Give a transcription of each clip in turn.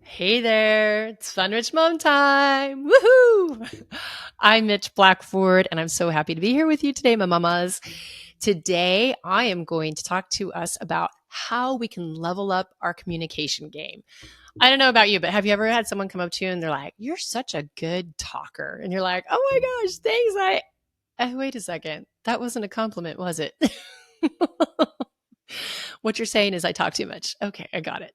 Hey there, it's Fun Rich Mom time. Woohoo! I'm Mitch Blackford, and I'm so happy to be here with you today, my mamas. Today, I am going to talk to us about how we can level up our communication game. I don't know about you, but have you ever had someone come up to you and they're like, "You're such a good talker," and you're like, "Oh my gosh, thanks." Wait a second, that wasn't a compliment, was it? What you're saying is I talk too much. Okay, I got it.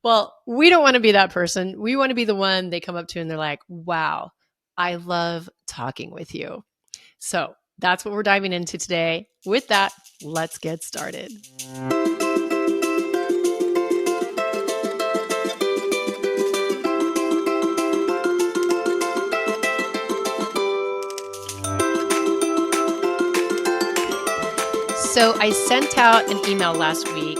Well, we don't want to be that person. We want to be the one they come up to and they're like, wow, I love talking with you. So that's what we're diving into today. With that, let's get started. So I sent out an email last week.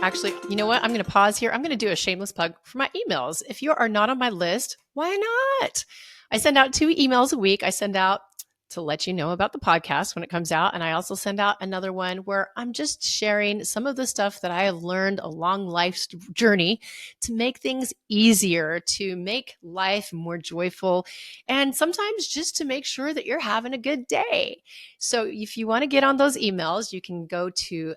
Actually, you know what? I'm going to pause here. I'm going to do a shameless plug for my emails. If you are not on my list, why not? I send out 2 emails a week. I send out to let you know about the podcast when it comes out. And I also send out another one where I'm just sharing some of the stuff that I have learned along life's journey to make things easier, to make life more joyful, and sometimes just to make sure that you're having a good day. So if you want to get on those emails, you can go to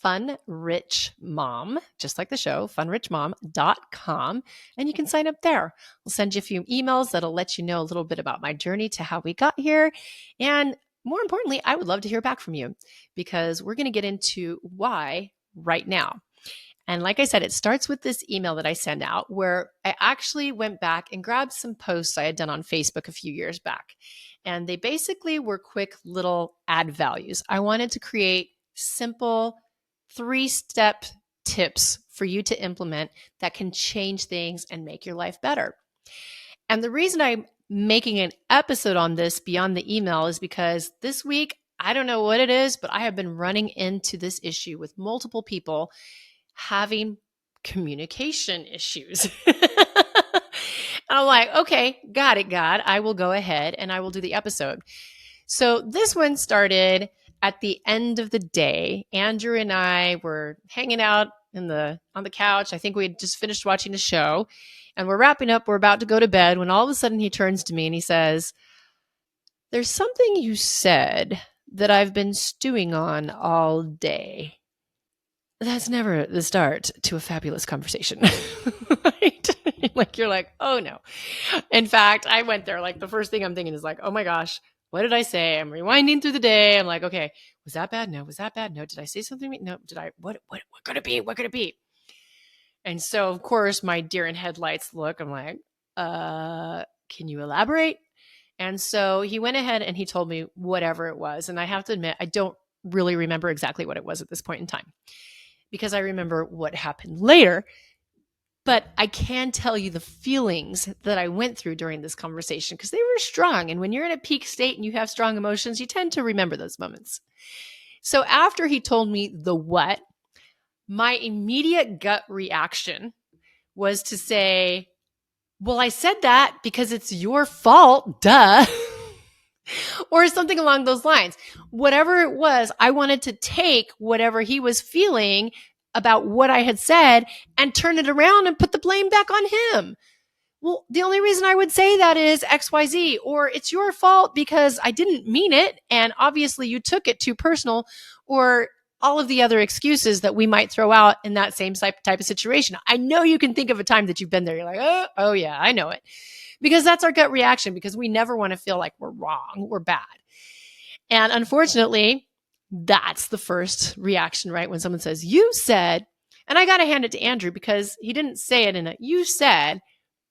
Fun Rich Mom, just like the show, funrichmom.com, and you can sign up there. I'll send you a few emails that'll let you know a little bit about my journey to how we got here. And more importantly, I would love to hear back from you because we're going to get into why right now. And like I said, it starts with this email that I send out where I actually went back and grabbed some posts I had done on Facebook a few years back. And they basically were quick little add values. I wanted to create simple 3-step tips for you to implement that can change things and make your life better. And the reason I'm making an episode on this beyond the email is because this week, I don't know what it is, but I have been running into this issue with multiple people having communication issues. I'm like, okay, got it, God. I will go ahead and I will do the episode. So this one started at the end of the day. Andrew and I were hanging out on the couch. I think we had just finished watching a show and we're wrapping up. We're about to go to bed when all of a sudden he turns to me and he says, "There's something you said that I've been stewing on all day." That's never the start to a fabulous conversation. Right? Like you're like, oh no. In fact, I went there. Like the first thing I'm thinking is like, oh my gosh, what did I say? I'm rewinding through the day. I'm like, okay, was that bad? No. Was that bad? No. Did I say something? No. Did I what could it be? What could it be? And so of course my deer in headlights look, I'm like, can you elaborate? And so he went ahead and he told me whatever it was. And I have to admit, I don't really remember exactly what it was at this point in time because I remember what happened later. But I can tell you the feelings that I went through during this conversation because they were strong. And when you're in a peak state and you have strong emotions, you tend to remember those moments. So after he told me the what, my immediate gut reaction was to say, well, I said that because it's your fault, duh. Or something along those lines. Whatever it was, I wanted to take whatever he was feeling about what I had said and turn it around and put the blame back on him. Well, the only reason I would say that is XYZ, or it's your fault because I didn't mean it. And obviously you took it too personal, or all of the other excuses that we might throw out in that same type of situation. I know you can think of a time that you've been there. You're like, oh yeah, I know it. Because that's our gut reaction because we never want to feel like we're wrong, we're bad. And unfortunately, that's the first reaction, right? When someone says, you said, and I got to hand it to Andrew because he didn't say it in a you said,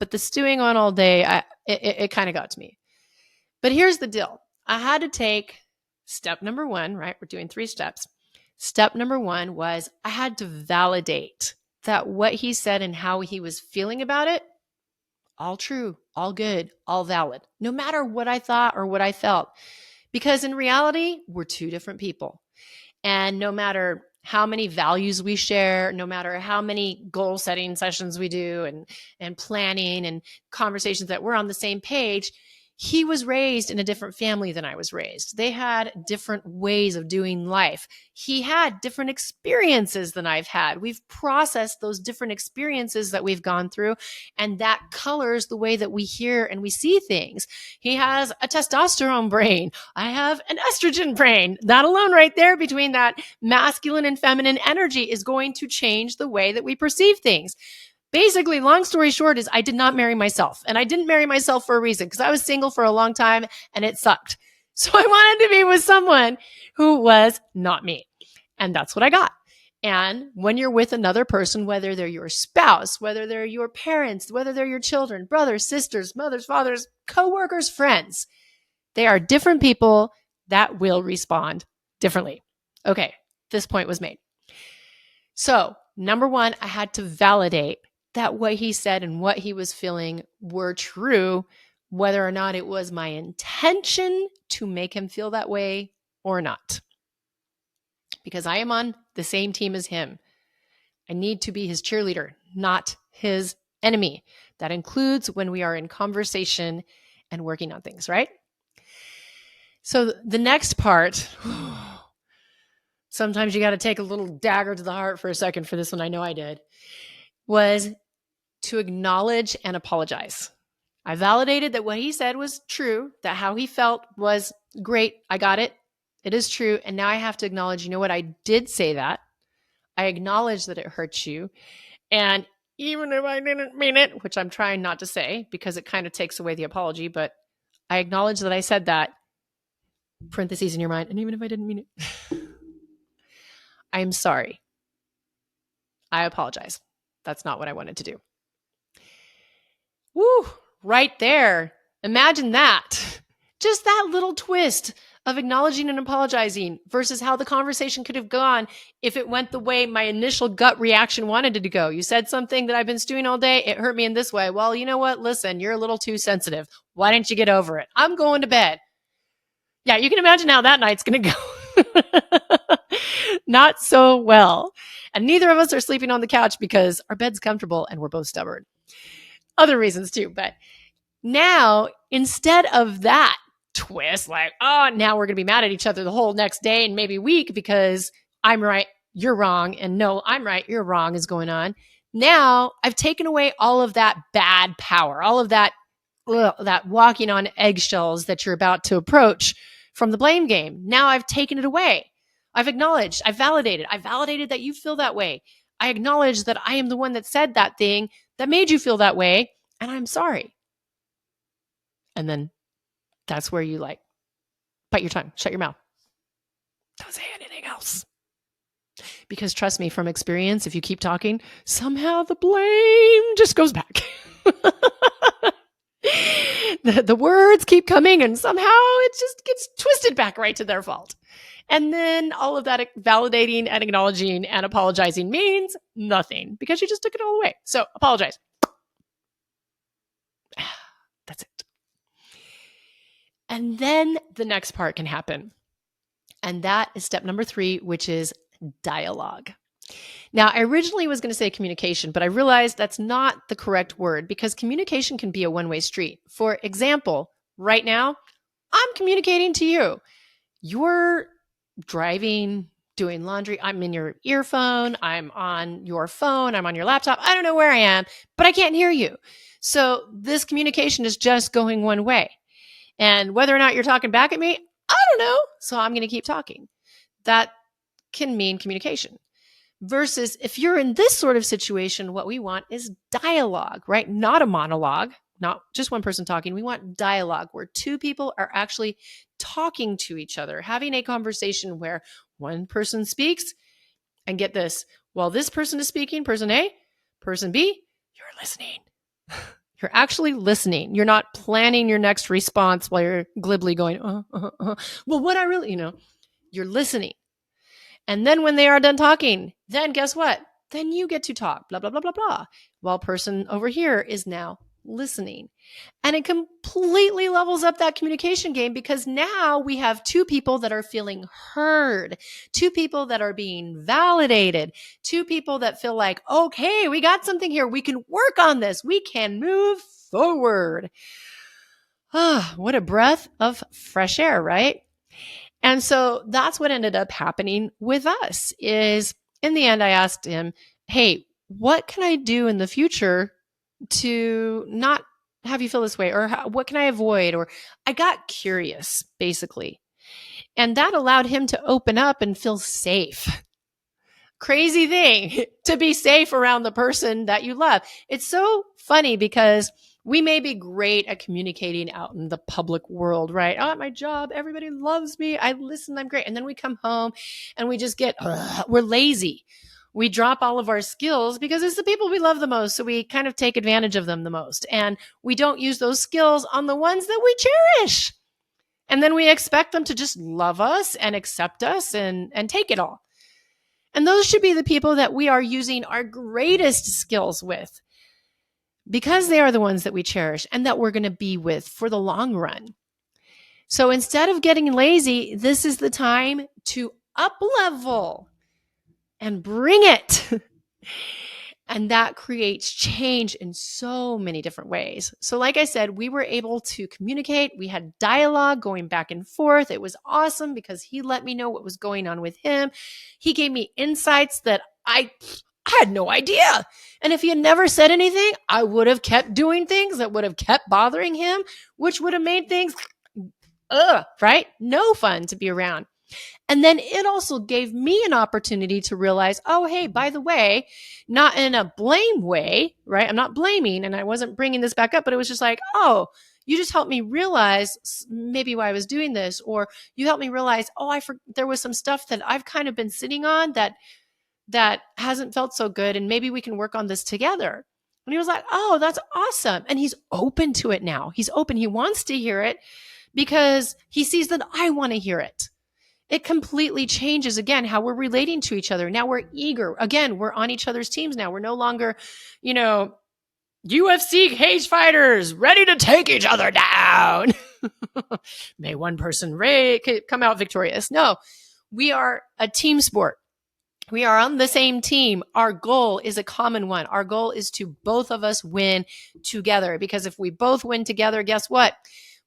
but the stewing on all day, it kind of got to me. But here's the deal. I had to take step number one, right? We're doing 3 steps. Step number one was I had to validate that what he said and how he was feeling about it, all true, all good, all valid, no matter what I thought or what I felt. Because in reality, we're 2 different people. And no matter how many values we share, no matter how many goal setting sessions we do and planning and conversations that we're on the same page, He was raised in a different family than I was raised. They had different ways of doing life. He had different experiences than I've had. We've processed those different experiences that we've gone through, and that colors the way that we hear and we see things. He has a testosterone brain. I have an estrogen brain. That alone right there, between that masculine and feminine energy, is going to change the way that we perceive things. Basically, long story short is I did not marry myself, and I didn't marry myself for a reason, because I was single for a long time and it sucked. So I wanted to be with someone who was not me. And that's what I got. And when you're with another person, whether they're your spouse, whether they're your parents, whether they're your children, brothers, sisters, mothers, fathers, coworkers, friends, they are different people that will respond differently. Okay, this point was made. So, number one, I had to validate that what he said and what he was feeling were true, whether or not it was my intention to make him feel that way or not. Because I am on the same team as him. I need to be his cheerleader, not his enemy. That includes when we are in conversation and working on things, right? So the next part, sometimes you got to take a little dagger to the heart for a second for this one. I know I did, was to acknowledge and apologize. I validated that what he said was true, that how he felt was great. I got it. It is true. And now I have to acknowledge, you know what? I did say that. I acknowledge that it hurts you. And even if I didn't mean it, which I'm trying not to say because it kind of takes away the apology, but I acknowledge that I said that, parentheses in your mind, and even if I didn't mean it, I am sorry. I apologize. That's not what I wanted to do. Woo, right there. Imagine that. Just that little twist of acknowledging and apologizing versus how the conversation could have gone if it went the way my initial gut reaction wanted it to go. You said something that I've been stewing all day. It hurt me in this way. Well, you know what? Listen, you're a little too sensitive. Why don't you get over it? I'm going to bed. Yeah, you can imagine how that night's going to go. Not so well. And neither of us are sleeping on the couch because our bed's comfortable and we're both stubborn. Other reasons too. But now, instead of that twist, like, oh, now we're going to be mad at each other the whole next day and maybe week because I'm right, you're wrong, and no, I'm right, you're wrong is going on. Now I've taken away all of that bad power, all of that walking on eggshells that you're about to approach from the blame game. Now I've taken it away. I've acknowledged, I've validated that you feel that way. I acknowledge that I am the one that said that thing that made you feel that way, and I'm sorry. And then that's where you like bite your tongue, shut your mouth. Don't say anything else. Because trust me, from experience, if you keep talking, somehow the blame just goes back. the words keep coming and somehow it just gets twisted back right to their fault. And then all of that validating and acknowledging and apologizing means nothing because you just took it all away. So apologize. That's it. And then the next part can happen. And that is step number 3, which is dialogue. Now, I originally was going to say communication, but I realized that's not the correct word because communication can be a one-way street. For example, right now, I'm communicating to you. You're driving, doing laundry. I'm in your earphone. I'm on your phone. I'm on your laptop. I don't know where I am, but I can't hear you. So this communication is just going one way. And whether or not you're talking back at me, I don't know. So I'm going to keep talking. That can mean communication. Versus if you're in this sort of situation, what we want is dialogue, right? Not a monologue, not just one person talking. We want dialogue where two people are actually talking to each other, having a conversation where one person speaks and get this, while this person is speaking, person A, person B, you're listening. You're actually listening. You're not planning your next response while you're glibly going, well, what I really, you're listening. And then when they are done talking, then guess what? Then you get to talk, blah, blah, blah, blah, blah, while person over here is now listening. And it completely levels up that communication game because now we have two people that are feeling heard, two people that are being validated, two people that feel like, okay, we got something here. We can work on this. We can move forward. Ah, what a breath of fresh air, right? And so that's what ended up happening with us is in the end, I asked him, hey, what can I do in the future to not have you feel this way? Or what can I avoid? Or I got curious, basically. And that allowed him to open up and feel safe. Crazy thing to be safe around the person that you love. It's so funny because we may be great at communicating out in the public world, right? Oh, at my job, everybody loves me. I listen, I'm great. And then we come home and we just get, we're lazy. We drop all of our skills because it's the people we love the most. So we kind of take advantage of them the most. And we don't use those skills on the ones that we cherish. And then we expect them to just love us and accept us and take it all. And those should be the people that we are using our greatest skills with because they are the ones that we cherish and that we're going to be with for the long run. So instead of getting lazy, this is the time to up level and bring it. And that creates change in so many different ways. So like I said, we were able to communicate. We had dialogue going back and forth. It was awesome because he let me know what was going on with him. He gave me insights that I had no idea. And if he had never said anything, I would have kept doing things that would have kept bothering him, which would have made things, right? No fun to be around. And then it also gave me an opportunity to realize, oh, hey, by the way, not in a blame way, right? I'm not blaming and I wasn't bringing this back up, but it was just like, oh, you just helped me realize maybe why I was doing this, or you helped me realize, oh, there was some stuff that I've kind of been sitting on that hasn't felt so good, and maybe we can work on this together. And he was like, oh, that's awesome. And he's open to it now. He's open. He wants to hear it because he sees that I want to hear it. It completely changes, again, how we're relating to each other. Now we're eager. Again, we're on each other's teams now. We're no longer, UFC cage fighters ready to take each other down. May one person come out victorious. No, we are a team sport. We are on the same team. Our goal is a common one. Our goal is to both of us win together, because if we both win together, guess what?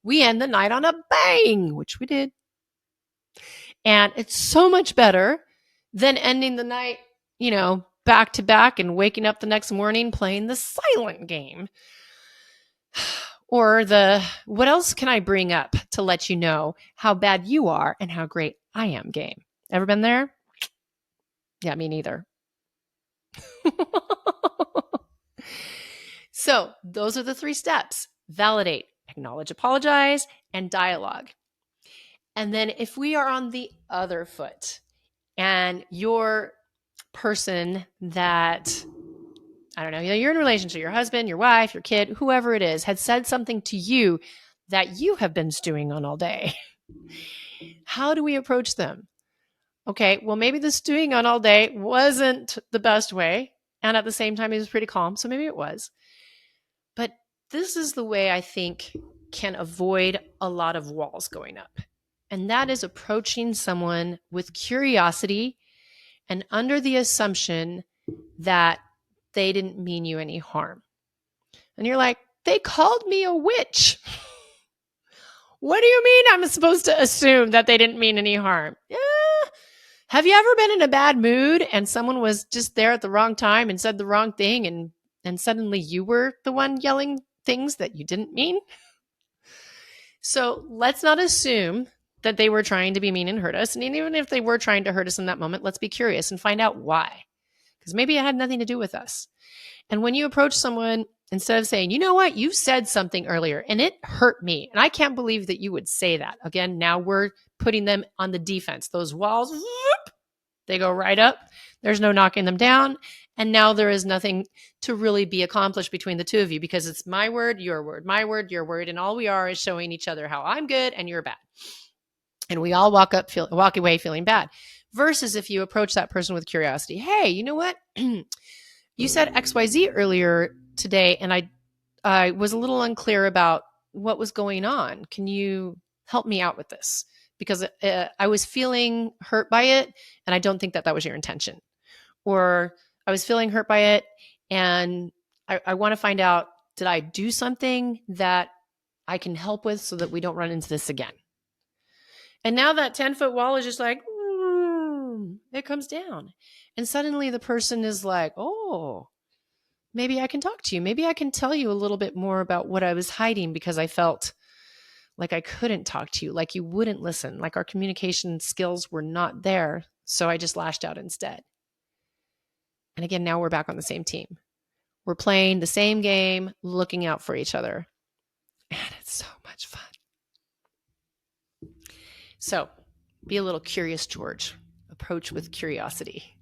We end the night on a bang, which we did. And it's so much better than ending the night, back to back and waking up the next morning playing the silent game. Or what else can I bring up to let you know how bad you are and how great I am game? Ever been there? Yeah, me neither. So those are the 3 steps: validate, acknowledge, apologize, and dialogue. And then if we are on the other foot and your person that, I don't know, you're in a relationship, your husband, your wife, your kid, whoever it is, had said something to you that you have been stewing on all day, how do we approach them? Okay, well, maybe the stewing on all day wasn't the best way. And at the same time, he was pretty calm. So maybe it was. But this is the way I think can avoid a lot of walls going up. And that is approaching someone with curiosity and under the assumption that they didn't mean you any harm. And you're like, they called me a witch. What do you mean I'm supposed to assume that they didn't mean any harm? Yeah. Have you ever been in a bad mood and someone was just there at the wrong time and said the wrong thing, and suddenly you were the one yelling things that you didn't mean? So let's not assume that they were trying to be mean and hurt us. And even if they were trying to hurt us in that moment, let's be curious and find out why. Because maybe it had nothing to do with us. And when you approach someone, instead of saying, you know what, you said something earlier and it hurt me, and I can't believe that you would say that. Again, now we're putting them on the defense. Those walls, whoop, they go right up. There's no knocking them down. And now there is nothing to really be accomplished between the two of you, because it's my word, your word, my word, your word. And all we are is showing each other how I'm good and you're bad. And we all walk away feeling bad. Versus if you approach that person with curiosity, hey, you know what? You said XYZ earlier today, and I was a little unclear about what was going on. Can you help me out with this? Because I was feeling hurt by it, and I don't think that was your intention. Or I was feeling hurt by it, and I want to find out, did I do something that I can help with so that we don't run into this again. And now that 10-foot wall is just like, it comes down. And suddenly the person is like, oh, maybe I can talk to you. Maybe I can tell you a little bit more about what I was hiding because I felt like I couldn't talk to you, like you wouldn't listen, like our communication skills were not there. So I just lashed out instead. And again, now we're back on the same team. We're playing the same game, looking out for each other. And it's so much fun. So be a little curious, George. Approach with curiosity.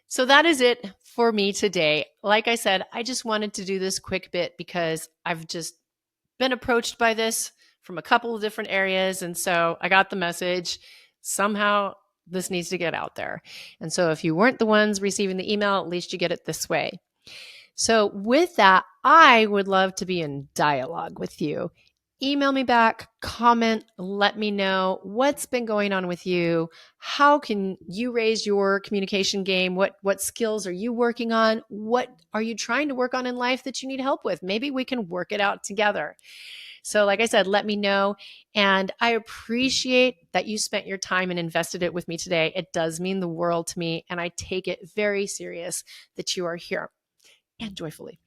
So that is it for me today. Like I said, I just wanted to do this quick bit because I've just been approached by this from a couple of different areas. And so I got the message. Somehow this needs to get out there. And so if you weren't the ones receiving the email, at least you get it this way. So with that, I would love to be in dialogue with you. Email me back, comment, let me know what's been going on with you. How can you raise your communication game? What skills are you working on? What are you trying to work on in life that you need help with? Maybe we can work it out together. So like I said, let me know. And I appreciate that you spent your time and invested it with me today. It does mean the world to me. And I take it very serious that you are here and joyfully.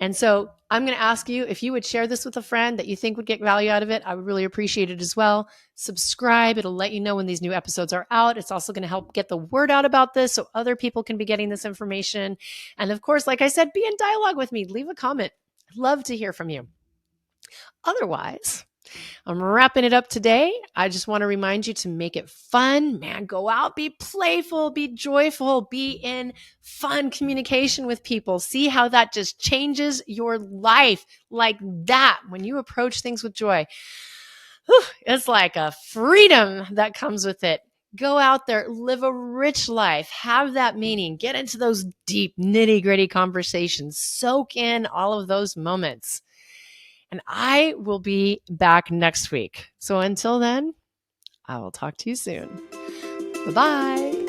And so I'm going to ask you if you would share this with a friend that you think would get value out of it. I would really appreciate it as well. Subscribe. It'll let you know when these new episodes are out. It's also going to help get the word out about this so other people can be getting this information. And of course, like I said, be in dialogue with me. Leave a comment. I'd love to hear from you. Otherwise, I'm wrapping it up today. I just want to remind you to make it fun. Man, go out, be playful, be joyful, be in fun communication with people. See how that just changes your life like that when you approach things with joy. It's like a freedom that comes with it. Go out there, live a rich life, have that meaning, get into those deep, nitty-gritty conversations, soak in all of those moments. And I will be back next week. So until then, I will talk to you soon. Bye-bye.